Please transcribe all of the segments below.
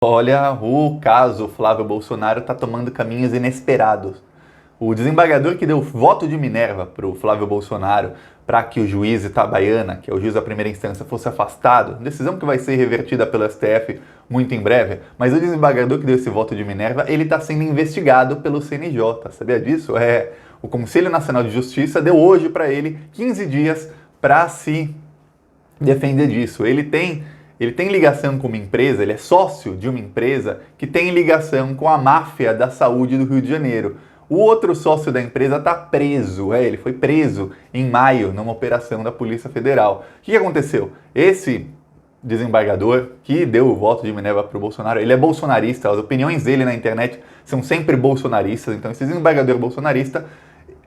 Olha, o caso Flávio Bolsonaro está tomando caminhos inesperados. O desembargador que deu voto de Minerva para o Flávio Bolsonaro para que o juiz Itabaiana, que é o juiz da primeira instância, fosse afastado, decisão que vai ser revertida pelo STF muito em breve, mas o desembargador que deu esse voto de Minerva, ele está sendo investigado pelo CNJ, sabia disso? O Conselho Nacional de Justiça deu hoje para ele 15 dias para se defender disso. Ele tem ligação com uma empresa, ele é sócio de uma empresa que tem ligação com a máfia da saúde do Rio de Janeiro. O outro sócio da empresa está preso, ele foi preso em maio numa operação da Polícia Federal. O que aconteceu? Esse desembargador que deu o voto de Minerva para o Bolsonaro, ele é bolsonarista, as opiniões dele na internet são sempre bolsonaristas, então esse desembargador bolsonarista,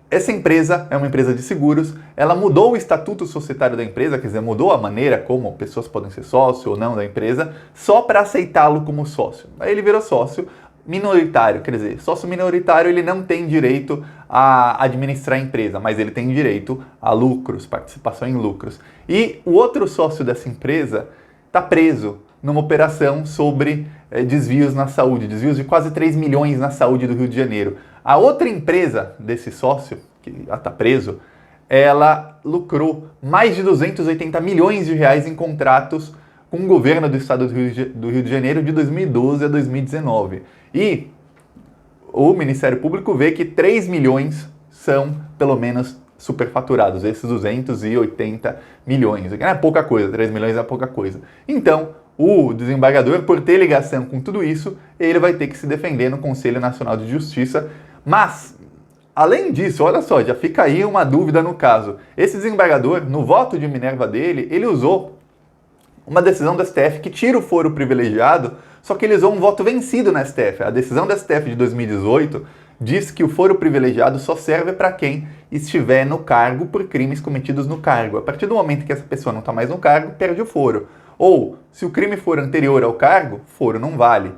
essa empresa é uma empresa de seguros, ela mudou o estatuto societário da empresa, quer dizer, mudou a maneira como pessoas podem ser sócio ou não da empresa, só para aceitá-lo como sócio. Aí ele virou sócio minoritário, quer dizer, sócio minoritário ele não tem direito a administrar a empresa, mas ele tem direito a lucros, participação em lucros. E o outro sócio dessa empresa está preso numa operação sobre desvios na saúde, desvios de quase 3 milhões na saúde do Rio de Janeiro. A outra empresa desse sócio, que está preso, ela lucrou mais de 280 milhões de reais em contratos com o governo do estado do Rio de Janeiro de 2012 a 2019. E o Ministério Público vê que 3 milhões são, pelo menos, superfaturados, esses 280 milhões. Não é pouca coisa, 3 milhões é pouca coisa. Então, o desembargador, por ter ligação com tudo isso, ele vai ter que se defender no Conselho Nacional de Justiça. Mas, além disso, olha só, já fica aí uma dúvida no caso. Esse desembargador, no voto de Minerva dele, ele usou uma decisão do STF que tira o foro privilegiado, só que ele usou um voto vencido na STF. A decisão do STF de 2018 diz que o foro privilegiado só serve para quem estiver no cargo por crimes cometidos no cargo. A partir do momento que essa pessoa não está mais no cargo, perde o foro. Ou, se o crime for anterior ao cargo, foro não vale.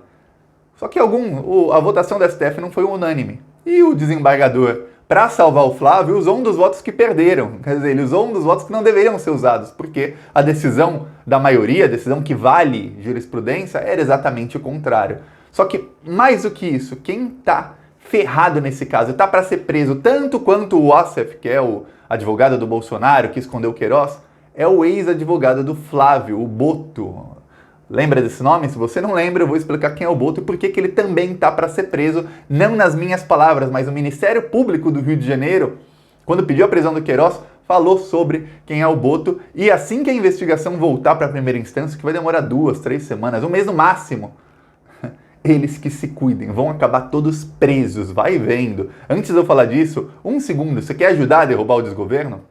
Só que a votação do STF não foi unânime. E o desembargador, para salvar o Flávio, usou um dos votos que perderam. Quer dizer, ele usou um dos votos que não deveriam ser usados, porque a decisão da maioria, a decisão que vale jurisprudência, era exatamente o contrário. Só que, mais do que isso, quem está ferrado nesse caso, está para ser preso tanto quanto o Wassef, que é o advogado do Bolsonaro, que escondeu o Queiroz, é o ex-advogado do Flávio, o Boto. Lembra desse nome? Se você não lembra, eu vou explicar quem é o Boto e por que ele também está para ser preso, não nas minhas palavras, mas o Ministério Público do Rio de Janeiro, quando pediu a prisão do Queiroz, falou sobre quem é o Boto, e assim que a investigação voltar para a primeira instância, que vai demorar 2, 3 semanas, um mês no máximo, eles que se cuidem, vão acabar todos presos, vai vendo. Antes de eu falar disso, um segundo, você quer ajudar a derrubar o desgoverno?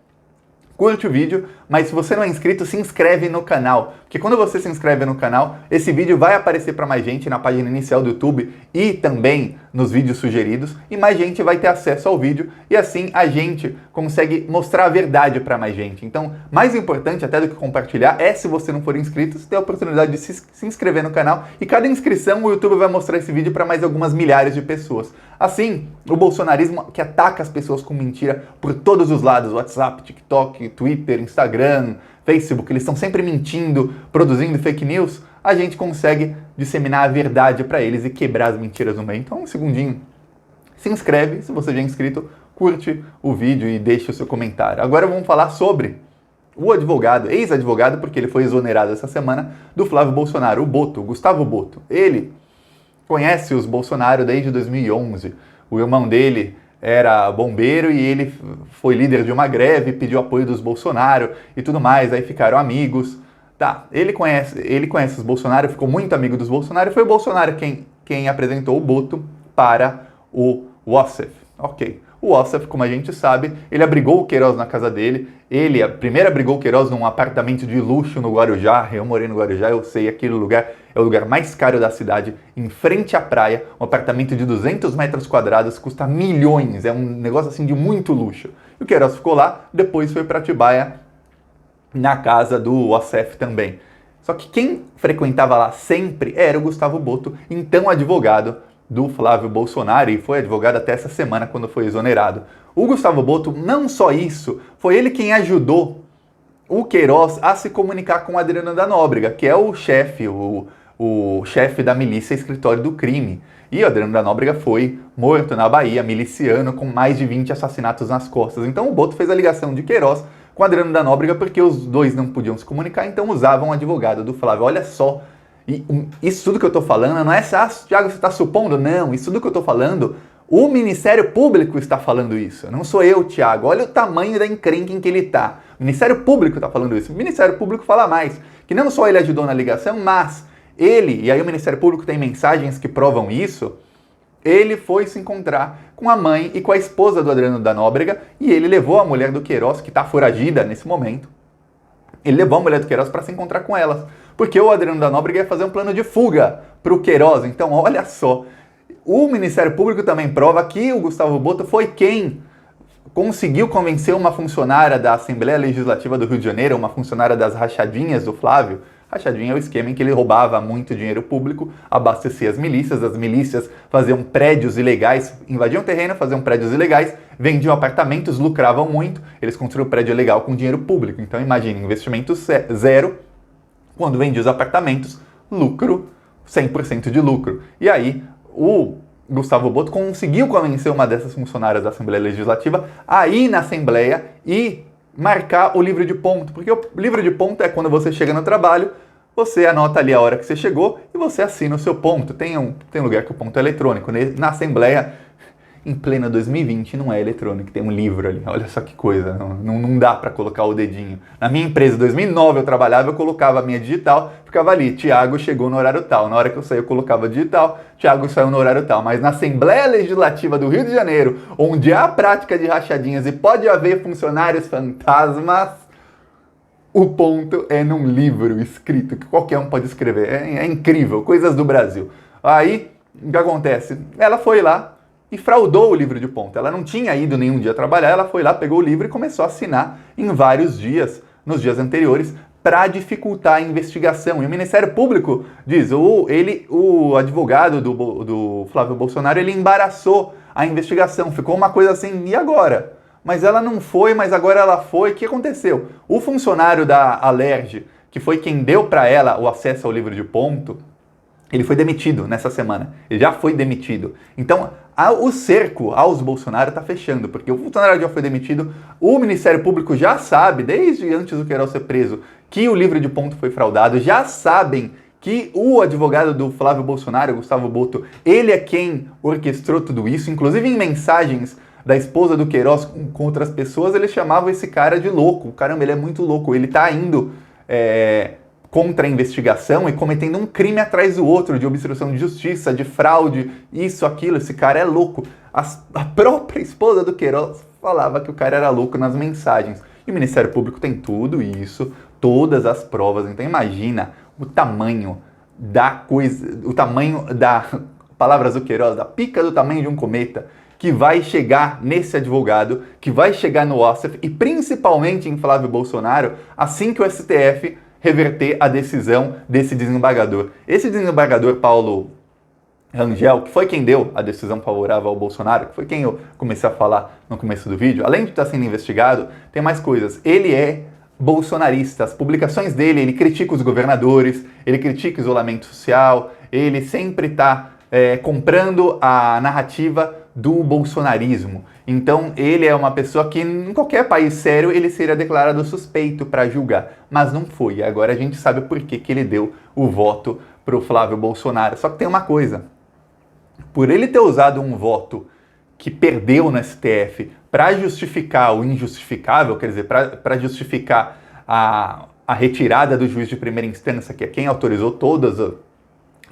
Curte o vídeo, mas se você não é inscrito, se inscreve no canal, porque quando você se inscreve no canal, esse vídeo vai aparecer para mais gente na página inicial do YouTube e também nos vídeos sugeridos, e mais gente vai ter acesso ao vídeo, e assim a gente consegue mostrar a verdade para mais gente. Então, mais importante até do que compartilhar é, se você não for inscrito, você ter a oportunidade de se inscrever no canal, e cada inscrição o YouTube vai mostrar esse vídeo para mais algumas milhares de pessoas. Assim, o bolsonarismo que ataca as pessoas com mentira por todos os lados, WhatsApp, TikTok, Twitter, Instagram, Facebook, eles estão sempre mentindo, produzindo fake news, a gente consegue disseminar a verdade para eles e quebrar as mentiras no meio. Então, um segundinho, se inscreve, se você já é inscrito, curte o vídeo e deixe o seu comentário. Agora vamos falar sobre o advogado, ex-advogado, porque ele foi exonerado essa semana, do Flávio Bolsonaro, o Boto, o Gustavo Boto. Ele conhece os Bolsonaro desde 2011. O irmão dele era bombeiro e ele foi líder de uma greve, pediu apoio dos Bolsonaro e tudo mais, aí ficaram amigos. Tá, ele conhece os Bolsonaro, ficou muito amigo dos Bolsonaro, e foi o Bolsonaro quem apresentou o Boto para o Wassef. Ok. O Wassef, como a gente sabe, ele abrigou o Queiroz na casa dele. Ele primeiro abrigou o Queiroz num apartamento de luxo no Guarujá. Eu morei no Guarujá, eu sei, aquele lugar é o lugar mais caro da cidade, em frente à praia. Um apartamento de 200 metros quadrados, custa milhões, é um negócio assim de muito luxo. E o Queiroz ficou lá, depois foi para Atibaia, na casa do Wassef também. Só que quem frequentava lá sempre era o Gustavo Boto, então advogado do Flávio Bolsonaro, e foi advogado até essa semana quando foi exonerado. O Gustavo Boto, não só isso, foi ele quem ajudou o Queiroz a se comunicar com o Adriano da Nóbrega, que é o chefe, o chefe da milícia Escritório do Crime. E o Adriano da Nóbrega foi morto na Bahia, miliciano, com mais de 20 assassinatos nas costas. Então o Boto fez a ligação de Queiroz com o Adriano da Nóbrega porque os dois não podiam se comunicar, então usavam o advogado do Flávio. Olha só, isso tudo que eu estou falando não é Thiago, você está supondo? Não, isso tudo que eu estou falando, o Ministério Público está falando isso. Não sou eu, Thiago. Olha o tamanho da encrenca em que ele está. O Ministério Público está falando isso. O Ministério Público fala mais, que não só ele ajudou na ligação, mas ele, e aí o Ministério Público tem mensagens que provam isso, ele foi se encontrar com a mãe e com a esposa do Adriano da Nóbrega e ele levou a mulher do Queiroz, que está foragida nesse momento, ele levou a mulher do Queiroz para se encontrar com elas, porque o Adriano da Nóbrega ia fazer um plano de fuga para o Queiroz. Então, olha só, o Ministério Público também prova que o Gustavo Boto foi quem conseguiu convencer uma funcionária da Assembleia Legislativa do Rio de Janeiro, uma funcionária das rachadinhas do Flávio. Rachadinha é o esquema em que ele roubava muito dinheiro público, abastecia as milícias faziam prédios ilegais, invadiam terreno, faziam prédios ilegais, vendiam apartamentos, lucravam muito, eles construíam prédio ilegal com dinheiro público. Então imagine, investimento zero, quando vendia os apartamentos, lucro, 100% de lucro. E aí o Gustavo Boto conseguiu convencer uma dessas funcionárias da Assembleia Legislativa a ir na Assembleia e marcar o livro de ponto, porque o livro de ponto é quando você chega no trabalho, você anota ali a hora que você chegou e você assina o seu ponto. Tem lugar que o ponto é eletrônico. Na Assembleia, em plena 2020, não é eletrônico, tem um livro ali. Olha só que coisa, não dá para colocar o dedinho. Na minha empresa, em 2009, eu trabalhava, eu colocava a minha digital, ficava ali, Thiago chegou no horário tal. Na hora que eu saí, eu colocava digital, Thiago saiu no horário tal. Mas na Assembleia Legislativa do Rio de Janeiro, onde há prática de rachadinhas e pode haver funcionários fantasmas, o ponto é num livro escrito, que qualquer um pode escrever. É incrível, coisas do Brasil. Aí, o que acontece? Ela foi lá e fraudou o livro de ponto. Ela não tinha ido nenhum dia trabalhar, ela foi lá, pegou o livro e começou a assinar em vários dias, nos dias anteriores, para dificultar a investigação. E o Ministério Público diz, o advogado do Flávio Bolsonaro, ele embaraçou a investigação. Ficou uma coisa assim, e agora? Mas ela não foi, mas agora ela foi. O que aconteceu? O funcionário da Alerj, que foi quem deu para ela o acesso ao livro de ponto, ele foi demitido nessa semana. Ele já foi demitido. Então, o cerco aos Bolsonaro está fechando, porque o funcionário já foi demitido, o Ministério Público já sabe, desde antes do Queiroz ser preso, que o livro de ponto foi fraudado, já sabem que o advogado do Flávio Bolsonaro, Gustavo Boto, ele é quem orquestrou tudo isso, inclusive em mensagens da esposa do Queiroz com outras pessoas, ele chamava esse cara de louco. Caramba, ele é muito louco, ele está indo contra a investigação e cometendo um crime atrás do outro, de obstrução de justiça, de fraude, isso, aquilo, esse cara é louco. A própria esposa do Queiroz falava que o cara era louco nas mensagens. E o Ministério Público tem tudo isso, todas as provas. Então imagina o tamanho da coisa, o tamanho da, palavras do Queiroz, da pica do tamanho de um cometa, que vai chegar nesse advogado, que vai chegar no Ossef e principalmente em Flávio Bolsonaro, assim que o STF reverter a decisão desse desembargador. Esse desembargador, Paulo Rangel, que foi quem deu a decisão favorável ao Bolsonaro, que foi quem eu comecei a falar no começo do vídeo, além de estar sendo investigado, tem mais coisas. Ele é bolsonarista. As publicações dele, ele critica os governadores, ele critica o isolamento social, ele sempre está comprando a narrativa do bolsonarismo. Então ele é uma pessoa que em qualquer país sério ele seria declarado suspeito para julgar, mas não foi. Agora a gente sabe por que ele deu o voto para o Flávio Bolsonaro. Só que tem uma coisa, por ele ter usado um voto que perdeu no STF para justificar o injustificável, quer dizer, para justificar a retirada do juiz de primeira instância, que é quem autorizou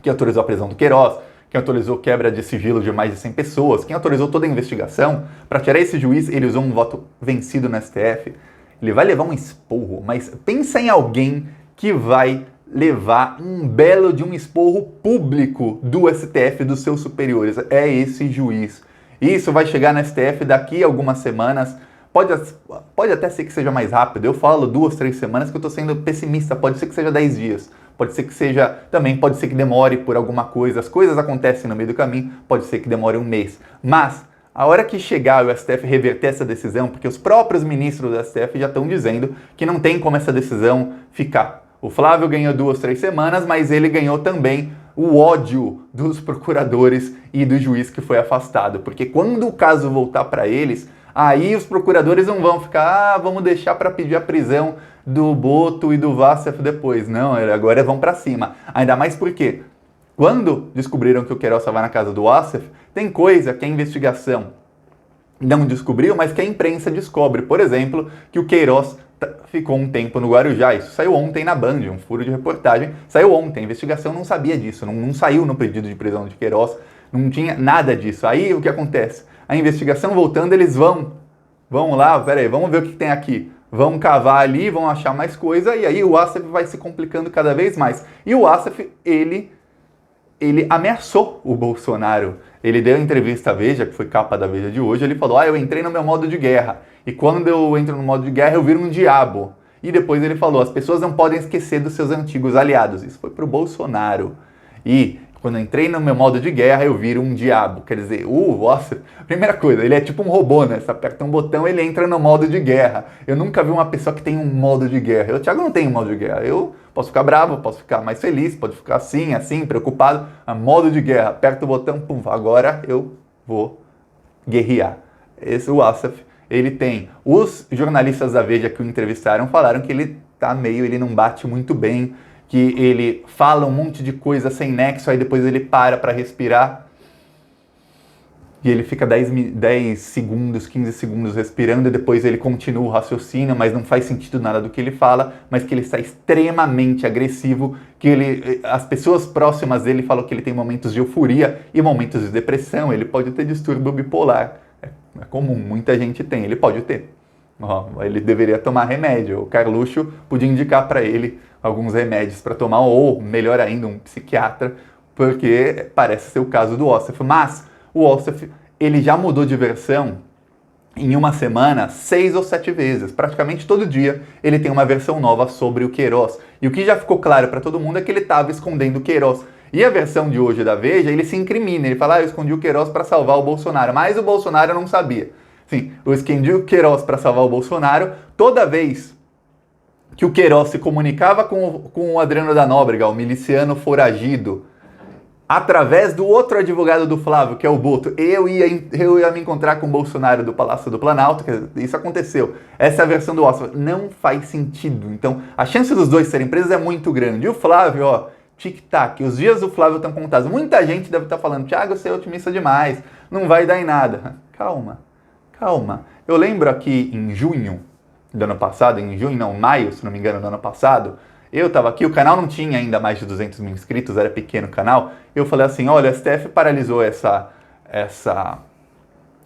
quem autorizou a prisão do Queiroz, quem autorizou quebra de sigilo de mais de 100 pessoas, quem autorizou toda a investigação, para tirar esse juiz, ele usou um voto vencido no STF, ele vai levar um esporro, mas pensa em alguém que vai levar um belo de um esporro público do STF, dos seus superiores, é esse juiz. Isso vai chegar no STF daqui a algumas semanas, pode até ser que seja mais rápido, eu falo 2, 3 semanas que eu estou sendo pessimista, pode ser que seja 10 dias. Pode ser que pode ser que demore por alguma coisa, as coisas acontecem no meio do caminho, pode ser que demore um mês. Mas, a hora que chegar o STF reverter essa decisão, porque os próprios ministros do STF já estão dizendo que não tem como essa decisão ficar. O Flávio ganhou 2, 3 semanas, mas ele ganhou também o ódio dos procuradores e do juiz que foi afastado. Porque quando o caso voltar para eles, aí os procuradores não vão ficar, vamos deixar para pedir a prisão do Boto e do Wassef depois. Não, agora vão para cima. Ainda mais porque, quando descobriram que o Queiroz estava na casa do Wassef, tem coisa que a investigação não descobriu, mas que a imprensa descobre. Por exemplo, que o Queiroz ficou um tempo no Guarujá. Isso saiu ontem na Band, um furo de reportagem. Saiu ontem, a investigação não sabia disso, não saiu no pedido de prisão de Queiroz, não tinha nada disso. Aí o que acontece? A investigação voltando, eles vão lá, peraí, vamos ver o que tem aqui. Vão cavar ali, vão achar mais coisa, e aí o Wassef vai se complicando cada vez mais. E o Wassef, ele ameaçou o Bolsonaro. Ele deu entrevista à Veja, que foi capa da Veja de hoje, ele falou, eu entrei no meu modo de guerra, e quando eu entro no modo de guerra eu viro um diabo. E depois ele falou, as pessoas não podem esquecer dos seus antigos aliados. Isso foi pro Bolsonaro. E quando eu entrei no meu modo de guerra, eu viro um diabo. Quer dizer, Wassef, primeira coisa, ele é tipo um robô, né? Você aperta um botão, ele entra no modo de guerra. Eu nunca vi uma pessoa que tem um modo de guerra. O Thiago não tem um modo de guerra. Eu posso ficar bravo, posso ficar mais feliz, pode ficar assim, preocupado. A modo de guerra, aperta o botão, pum, agora eu vou guerrear. Esse Wassef, ele tem. Os jornalistas da Veja que o entrevistaram falaram que ele tá ele não bate muito bem, que ele fala um monte de coisa sem nexo, aí depois ele para respirar. E ele fica 10 segundos, 15 segundos respirando, e depois ele continua o raciocínio, mas não faz sentido nada do que ele fala, mas que ele está extremamente agressivo, que as pessoas próximas dele falam que ele tem momentos de euforia e momentos de depressão, ele pode ter distúrbio bipolar. É comum, muita gente tem, ele pode ter. Ele deveria tomar remédio, o Carluxo podia indicar para ele alguns remédios para tomar, ou melhor ainda, um psiquiatra, porque parece ser o caso do Wassef. Mas o Wassef, ele já mudou de versão em uma semana 6 ou 7 vezes. Praticamente todo dia ele tem uma versão nova sobre o Queiroz. E o que já ficou claro para todo mundo é que ele estava escondendo o Queiroz. E a versão de hoje da Veja, ele se incrimina, ele fala, eu escondi o Queiroz para salvar o Bolsonaro, mas o Bolsonaro não sabia. Sim, eu escondi o Queiroz para salvar o Bolsonaro. Toda vez que o Queiroz se comunicava com o Adriano da Nóbrega, o miliciano foragido, através do outro advogado do Flávio, que é o Boto, eu ia me encontrar com o Bolsonaro do Palácio do Planalto, isso aconteceu. Essa é a versão do Wassef. Não faz sentido. Então, a chance dos dois serem presos é muito grande. E o Flávio, tic-tac, os dias do Flávio estão contados. Muita gente deve estar falando, Thiago, você é otimista demais, não vai dar em nada. Calma. Eu lembro aqui em junho do ano passado, maio, se não me engano, do ano passado, eu estava aqui, o canal não tinha ainda mais de 200 mil inscritos, era pequeno o canal, eu falei assim, olha, o STF paralisou essa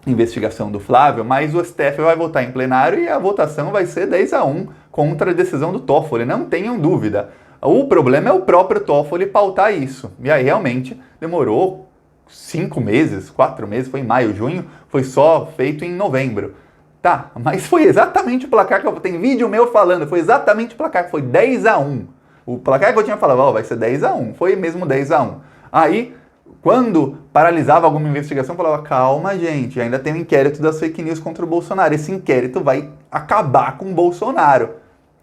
investigação do Flávio, mas o STF vai votar em plenário e a votação vai ser 10-1 contra a decisão do Toffoli, não tenham dúvida. O problema é o próprio Toffoli pautar isso. E aí realmente demorou 5 meses, 4 meses, foi em maio, junho, foi só feito em novembro. Tá, mas foi exatamente o placar que tem vídeo meu falando, foi exatamente o placar, foi 10-1. O placar que eu tinha falado, vai ser 10-1, foi mesmo 10-1. Aí, quando paralisava alguma investigação, eu falava, calma gente, ainda tem um inquérito das fake news contra o Bolsonaro, esse inquérito vai acabar com o Bolsonaro.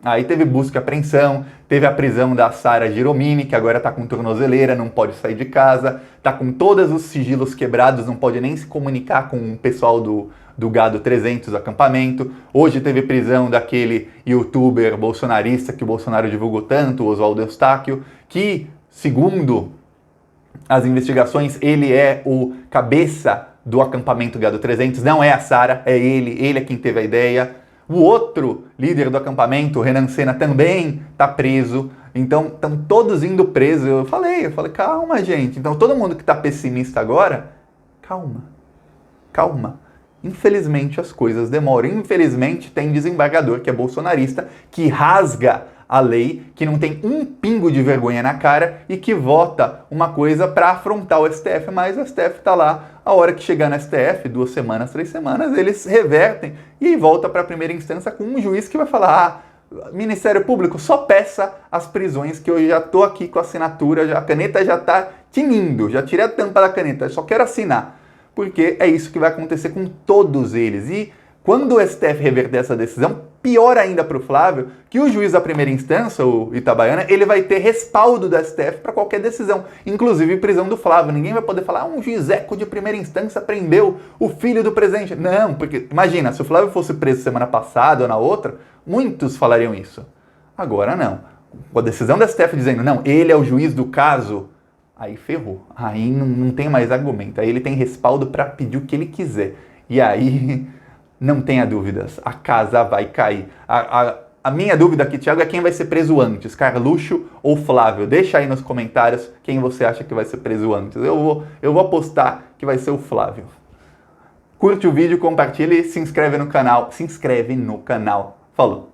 Aí teve busca e apreensão, teve a prisão da Sara Giromini, que agora está com tornozeleira, não pode sair de casa, está com todos os sigilos quebrados, não pode nem se comunicar com o pessoal do Gado 300, acampamento. Hoje teve prisão daquele youtuber bolsonarista que o Bolsonaro divulgou tanto, Oswaldo Eustáquio, que, segundo as investigações, ele é o cabeça do acampamento Gado 300, não é a Sara, é ele é quem teve a ideia. O outro líder do acampamento, o Renan Senna, também está preso. Então, estão todos indo presos. Eu falei, calma, gente. Então, todo mundo que está pessimista agora, calma. Infelizmente, as coisas demoram. Infelizmente, tem desembargador que é bolsonarista, que rasga a lei, que não tem um pingo de vergonha na cara e que vota uma coisa para afrontar o STF, mas o STF está lá. A hora que chegar no STF, 2 semanas, 3 semanas, eles revertem e volta para a primeira instância com um juiz que vai falar, Ministério Público, só peça as prisões que eu já estou aqui com a assinatura, a caneta já está tinindo, já tirei a tampa da caneta, só quero assinar. Porque é isso que vai acontecer com todos eles. E Quando o STF reverter essa decisão, pior ainda para o Flávio, que o juiz da primeira instância, o Itabaiana, ele vai ter respaldo do STF para qualquer decisão, inclusive prisão do Flávio. Ninguém vai poder falar, um juizeco de primeira instância prendeu o filho do presidente. Não, porque imagina, se o Flávio fosse preso semana passada ou na outra, muitos falariam isso. Agora não. Com a decisão do STF dizendo, não, ele é o juiz do caso, aí ferrou. Aí não tem mais argumento. Aí ele tem respaldo para pedir o que ele quiser. E aí... não tenha dúvidas, a casa vai cair. A minha dúvida aqui, Thiago, é quem vai ser preso antes, Carluxo ou Flávio? Deixa aí nos comentários quem você acha que vai ser preso antes. Eu vou apostar que vai ser o Flávio. Curte o vídeo, compartilha e se inscreve no canal. Se inscreve no canal. Falou!